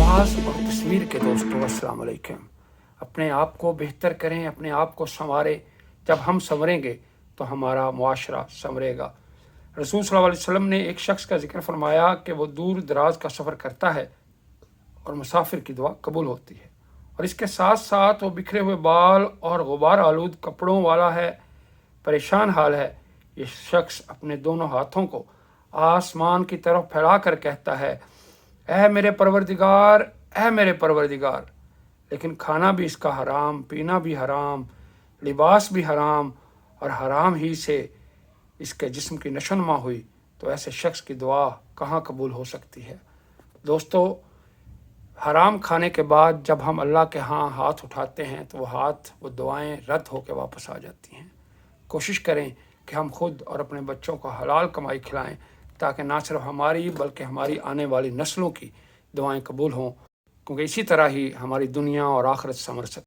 आवाज़ और तस्वीर के दोस्तों अस्सलाम वालेकुम। अपने आप को बेहतर करें, अपने आप को संवारें। जब हम संवरेंगे तो हमारा मुआशरा संवरेगा। रसूल सल्लल्लाहु अलैहि वसल्लम ने एक शख्स का जिक्र फरमाया कि वो दूर दराज का सफ़र करता है और मुसाफिर की दुआ कबूल होती है, और इसके साथ साथ वो बिखरे हुए बाल और गुबार आलूद कपड़ों वाला है, परेशान हाल है। ये शख्स अपने दोनों हाथों को आसमान की तरफ फैला कर कहता है, ऐ मेरे परवरदिगार, ऐ मेरे परवरदिगार। लेकिन खाना भी इसका हराम, पीना भी हराम, लिबास भी हराम, और हराम ही से इसके जिस्म की नशोनुमा हुई, तो ऐसे शख्स की दुआ कहाँ कबूल हो सकती है। दोस्तों, हराम खाने के बाद जब हम अल्लाह के यहाँ हाथ उठाते हैं तो वो दुआएं रद्द होकर वापस आ जाती हैं। कोशिश करें कि हम खुद और अपने बच्चों को हलाल कमाई खिलाएं, ताकि ना सिर्फ हमारी बल्कि हमारी आने वाली नस्लों की दुआएं कबूल हों, क्योंकि इसी तरह ही हमारी दुनिया और आखिरत संवर सकती है।